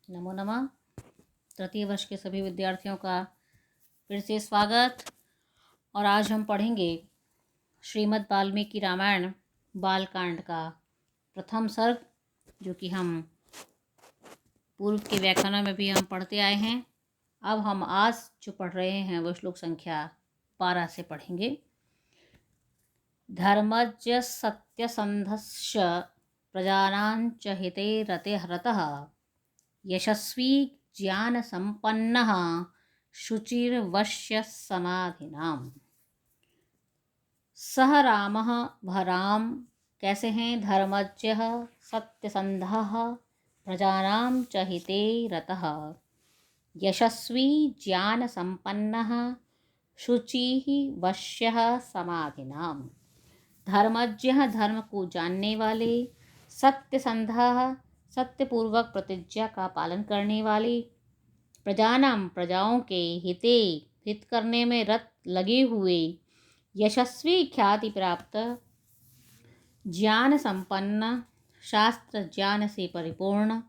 नमो नमः। तृतीय वर्ष के सभी विद्यार्थियों का फिर से स्वागत। और आज हम पढ़ेंगे श्रीमद् वाल्मीकि रामायण बालकांड का प्रथम सर्ग, जो कि हम पूर्व के व्याख्यानों में भी हम पढ़ते आए हैं। अब हम आज जो पढ़ रहे हैं वो श्लोक संख्या 12 से पढ़ेंगे। धर्मज्ञ सत्यसंधश्च प्रजानांच हिते रतः यशस्वी ज्ञान संपन्न शुचिर्वश्य समाधिनाम। सह रामः भराम कैसे हैं? धर्मज्ञ सत्यसंधः प्रजानां च हिते रतः यशस्वी ज्ञान संपन्नः शुचिः वश्यः समाधिनाम। धर्मज्ञ धर्म को जानने वाले, सत्यसंधः सत्यपूर्वक प्रतिज्ञा का पालन करने वाले, प्रजानाम प्रजाओं के हिते हित करने में रत लगे हुए, यशस्वी ख्याति प्राप्त, ज्ञान संपन्न शास्त्र ज्ञान से परिपूर्ण,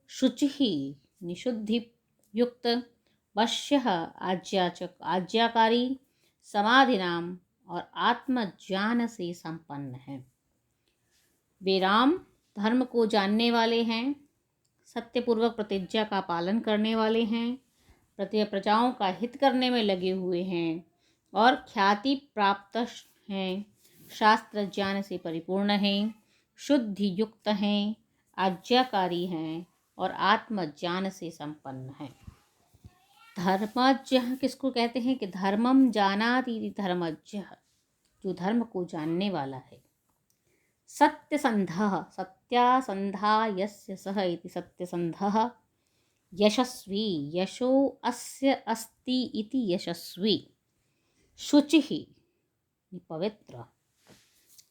शुचि निशुद्धि युक्त, वश्य आज्ञाकारी, समाधिनाम और आत्मज्ञान से संपन्न है। वे राम धर्म को जानने वाले हैं, सत्यपूर्वक प्रतिज्ञा का पालन करने वाले हैं, प्रजाओं का हित करने में लगे हुए हैं और ख्याति प्राप्त हैं, शास्त्र ज्ञान से परिपूर्ण हैं, शुद्धि युक्त हैं, आज्ञाकारी हैं और आत्मज्ञान से संपन्न हैं। धर्मज्ञ किसको कहते हैं? कि धर्मम जानाति धर्मज्ञ, जो धर्म को जानने वाला है। सत्यसंधः सत्यासंधा यस्य सः इति सत्यसंधः, यशस्वी यशो अस्य अस्ति इति यशस्वी, शुचिः पवित्र।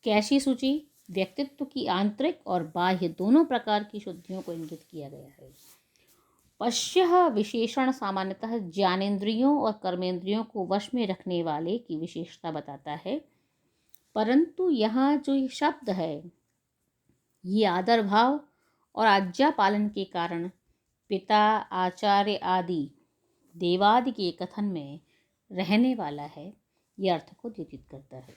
कैसी शुचि? व्यक्तित्व की आंतरिक और बाह्य दोनों प्रकार की शुद्धियों को इंगित किया गया है। पश्यः विशेषण सामान्यतः ज्ञानेंद्रियों और कर्मेंद्रियों को वश में रखने वाले की विशेषता बताता है, परंतु यहाँ जो ये शब्द है ये आदर भाव और आज्ञा पालन के कारण पिता, आचार्य आदि देवादि के कथन में रहने वाला है, ये अर्थ को द्योतित करता है।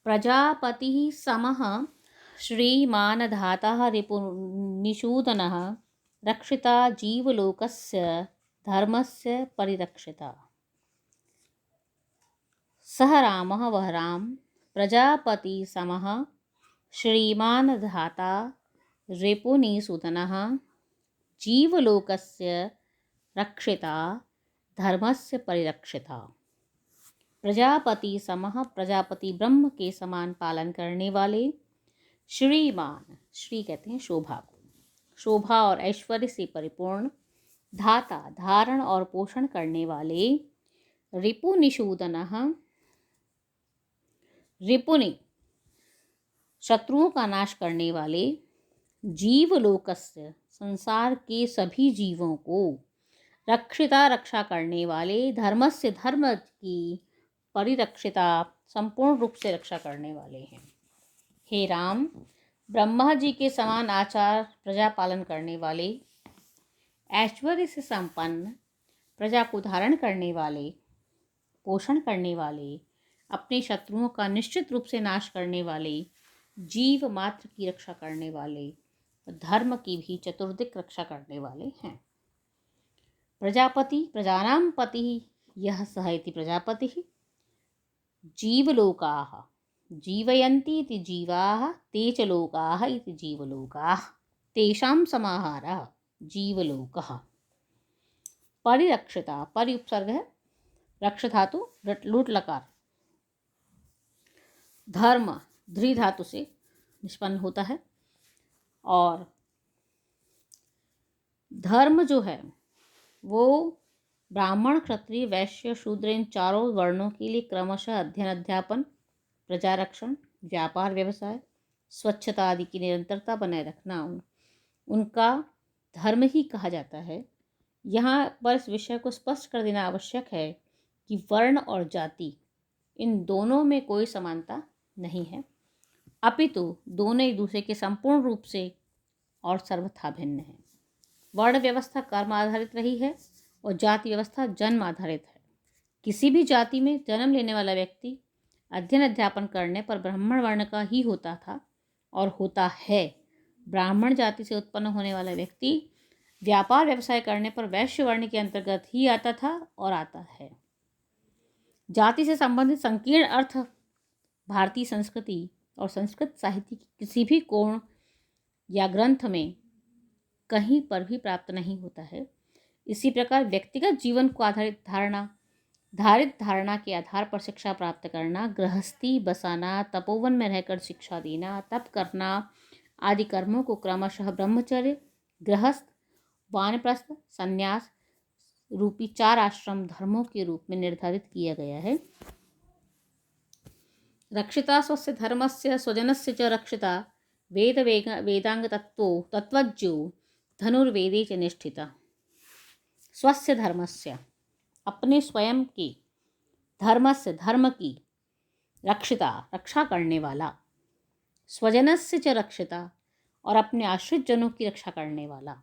प्रजापति समः श्रीमान धाता रिपुनिषूदनः रक्षिता जीवलोकस्य धर्मस्य परिरक्षिता। सह रामः वह राम प्रजापति समः श्रीमान धाता रिपुनिषूदनः जीवलोकस्य रक्षिता धर्मस्य परिरक्षिता। प्रजापति समः प्रजापति ब्रह्म के समान पालन करने वाले, श्रीमान श्री कहते हैं शोभा को, शोभा और ऐश्वर्य से परिपूर्ण, धाता धारण और पोषण करने वाले, रिपुनिषूदनः रिपुनि शत्रुओं का नाश करने वाले, जीवलोकस्य संसार के सभी जीवों को, रक्षिता रक्षा करने वाले, धर्मस्य धर्म की, परिरक्षिता संपूर्ण रूप से रक्षा करने वाले हैं। हे राम, ब्रह्मा जी के समान आचार प्रजा पालन करने वाले, ऐश्वर्य से संपन्न, प्रजा को धारण करने वाले, पोषण करने वाले, अपने शत्रुओं का निश्चित रूप से नाश करने वाले, जीव मात्र की रक्षा करने वाले, धर्म की भी चतुर्दिक रक्षा करने वाले हैं। प्रजापति प्रजानां पतिः यः सः इति प्रजापतिः, जीवलोकाः जीवयन्ति इति जीवाः, ते च लोकाः इति जीवलोकाः, तेषां समाहारः जीवलोकः। परिरक्षिता परि उपसर्ग है, रक्ष धातु लूट लकार, धर्म ध्री धातु से निष्पन्न होता है, और धर्म जो है वो ब्राह्मण क्षत्रिय वैश्य शूद्र इन चारों वर्णों के लिए क्रमशः अध्ययन अध्यापन, प्रजारक्षण, व्यापार व्यवसाय, स्वच्छता आदि की निरंतरता बनाए रखना उनका धर्म ही कहा जाता है। यहाँ पर इस विषय को स्पष्ट कर देना आवश्यक है कि वर्ण और जाति इन दोनों में कोई समानता नहीं है, अपितु दोनों एक दूसरे के संपूर्ण रूप से और सर्वथा भिन्न है। वर्ण व्यवस्था कर्म आधारित रही है और जाति व्यवस्था जन्म आधारित है। किसी भी जाति में जन्म लेने वाला व्यक्ति अध्ययन अध्यापन करने पर ब्राह्मण वर्ण का ही होता था और होता है। ब्राह्मण जाति से उत्पन्न होने वाला व्यक्ति व्यापार व्यवसाय करने पर वैश्य वर्ण के अंतर्गत ही आता था और आता है। जाति से संबंधित संकीर्ण अर्थ भारतीय संस्कृति और संस्कृत साहित्य की किसी भी कोण या ग्रंथ में कहीं पर भी प्राप्त नहीं होता है। इसी प्रकार व्यक्तिगत जीवन को धारित धारणा के आधार पर शिक्षा प्राप्त करना, गृहस्थी बसाना, तपोवन में रहकर शिक्षा देना, तप करना आदि कर्मों को क्रमशः ब्रह्मचर्य, गृहस्थ, वानप्रस्थ, संन्यास रूपी 4 आश्रम धर्मों के रूप में निर्धारित किया गया है। रक्षिता स्वस्य धर्मस्य स्वजनस्य च रक्षिता वेदांग तत्वज्ञो धनुर्वेदे च निष्ठिता। स्वस्य धर्मस्य अपने स्वयं के, धर्मस्य धर्म की, रक्षिता रक्षा करने वाला, स्वजनस्य च रक्षिता और अपने आश्रित जनों की रक्षा करने वाला,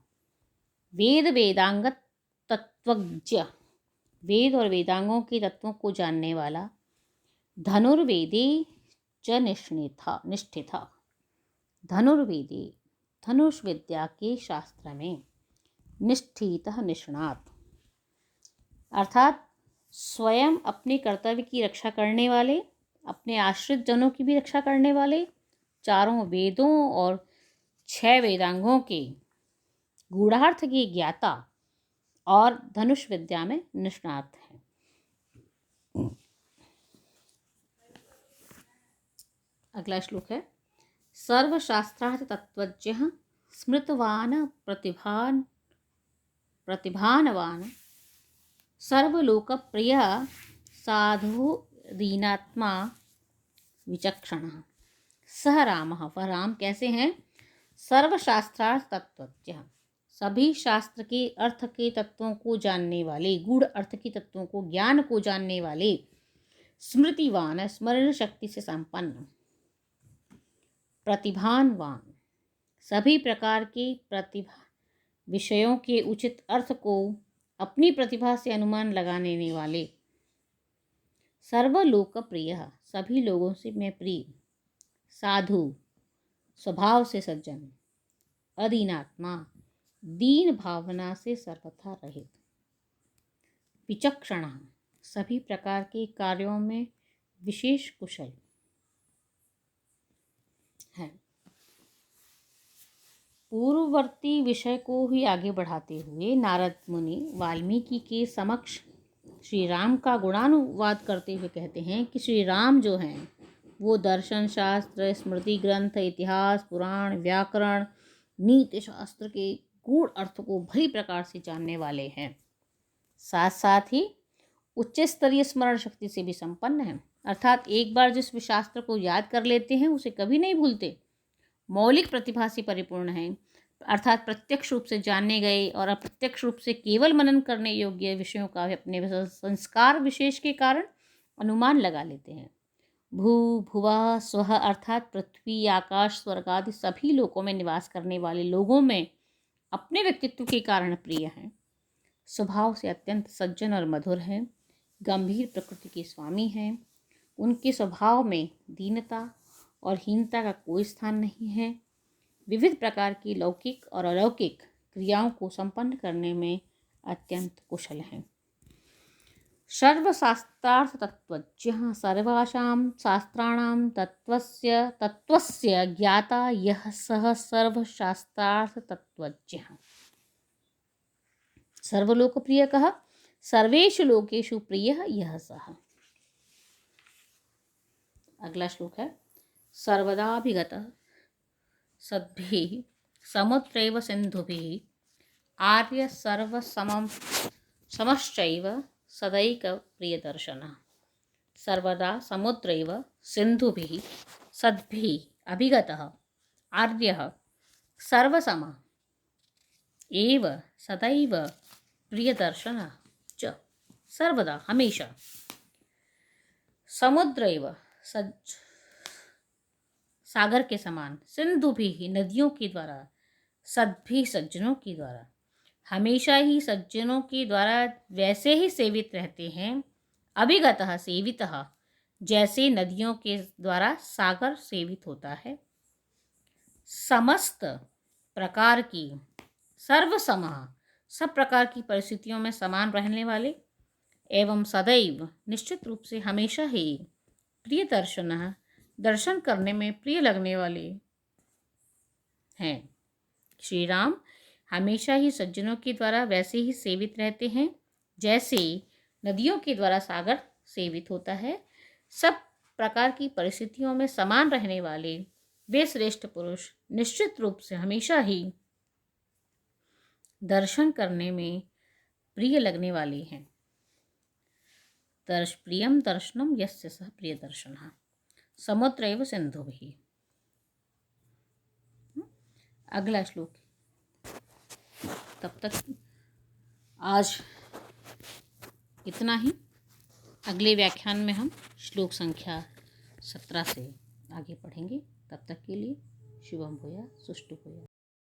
वेदांगत तत्वज्ञ वेद और वेदांगों के तत्वों को जानने वाला, धनुर्वेदे च निष्ठिता धनुर्वेदे धनुष विद्या के शास्त्र में, निष्ठितः निष्णात अर्थात स्वयं अपने कर्तव्य की रक्षा करने वाले, अपने आश्रित जनों की भी रक्षा करने वाले, 4 वेदों और 6 वेदांगों के गूढ़ार्थ के ज्ञाता और धनुष विद्या में निष्णात हैं। अगला श्लोक है सर्वशास्त्रार्थ तत्वज्ञ स्मृतवान प्रतिभानवान सर्वलोकप्रिय साधु दीनात्मा विचक्षण सह रामः। वह राम कैसे हैं? सर्वशास्त्रार्थ तत्वज्ञ सभी शास्त्र के अर्थ के तत्वों को जानने वाले, गूढ़ अर्थ के तत्वों को, ज्ञान को जानने वाले, स्मृतिवान स्मरण शक्ति से संपन्न, प्रतिभानवान सभी प्रकार के प्रतिभा विषयों के उचित अर्थ को अपनी प्रतिभा से अनुमान लगाने वाले, सर्वलोकप्रिय सभी लोगों से मैं प्रिय, साधु स्वभाव से सज्जन, अदीनात्मा दीन भावना से सर्वथा रहित, विचक्षण सभी प्रकार के कार्यों में विशेष कुशल है। पूर्ववर्ती विषय को ही आगे बढ़ाते हुए नारद मुनि वाल्मीकि के समक्ष श्री राम का गुणानुवाद करते हुए कहते हैं कि श्री राम जो हैं वो दर्शन शास्त्र, स्मृति ग्रंथ, इतिहास, पुराण, व्याकरण, नीति शास्त्र के गूढ़ अर्थ को भली प्रकार से जानने वाले हैं। साथ साथ ही उच्च स्तरीय स्मरण शक्ति से भी संपन्न हैं, अर्थात एक बार जिस शास्त्र को याद कर लेते हैं उसे कभी नहीं भूलते। मौलिक प्रतिभा से परिपूर्ण हैं, अर्थात प्रत्यक्ष रूप से जाने गए और अप्रत्यक्ष रूप से केवल मनन करने योग्य विषयों का अपने संस्कार विशेष के कारण अनुमान लगा लेते हैं। भू भुवः स्वः अर्थात पृथ्वी, आकाश, स्वर्ग आदि सभी लोकों में निवास करने वाले लोगों में अपने व्यक्तित्व के कारण प्रिय हैं। स्वभाव से अत्यंत सज्जन और मधुर हैं, गंभीर प्रकृति के स्वामी हैं। उनके स्वभाव में दीनता और हीनता का कोई स्थान नहीं है। विविध प्रकार की लौकिक और अलौकिक क्रियाओं को संपन्न करने में अत्यंत कुशल हैं। सर्वशास्त्रार्थ तत्वज्ञ सर्वासां शास्त्राणां तत्वस्य ज्ञाता यः सः सर्वशास्त्रार्थ तत्वज्ञ। सर्वलोकप्रिय कहा, सर्वेषु लोकेषु प्रियः यः सः। अगला श्लोक है सर्वदाभिगतः सद्भिः समुद्रैव सिन्धुभिः आर्य समश्चैव सदैक प्रियदर्शनः। सर्वदा समुद्रैव सिन्धुभिः सद्भिः अभिगतः आर्यः सर्वसमः एव सदैव प्रियदर्शनः च। सर्वदा हमेशा, समुद्रैव सागर के समान, सिंधु भी नदियों के द्वारा, सभी सज्जनों के द्वारा, हमेशा ही सज्जनों के द्वारा वैसे ही सेवित रहते हैं, अभिगतः सेवितः, जैसे नदियों के द्वारा सागर सेवित होता है। समस्त प्रकार की, सर्वसमः, सब प्रकार की परिस्थितियों में समान रहने वाले, एवं सदैव, निश्चित रूप से हमेशा ही, प्रिय दर्शनः, दर्शन करने में प्रिय लगने वाले हैं। श्री राम हमेशा ही सज्जनों के द्वारा वैसे ही सेवित रहते हैं जैसे नदियों के द्वारा सागर सेवित होता है। सब प्रकार की परिस्थितियों में समान रहने वाले वे श्रेष्ठ पुरुष निश्चित रूप से हमेशा ही दर्शन करने में प्रिय लगने वाले हैं। प्रियम दर्शनम यस्य सः प्रिय दर्शनः समुद्रैव सिन्धुभिः। अगला श्लोक। तब तक आज इतना ही। अगले व्याख्यान में हम श्लोक संख्या 17 से आगे पढ़ेंगे। तब तक के लिए शुभम भूयात्, सुष्टु भूयात्।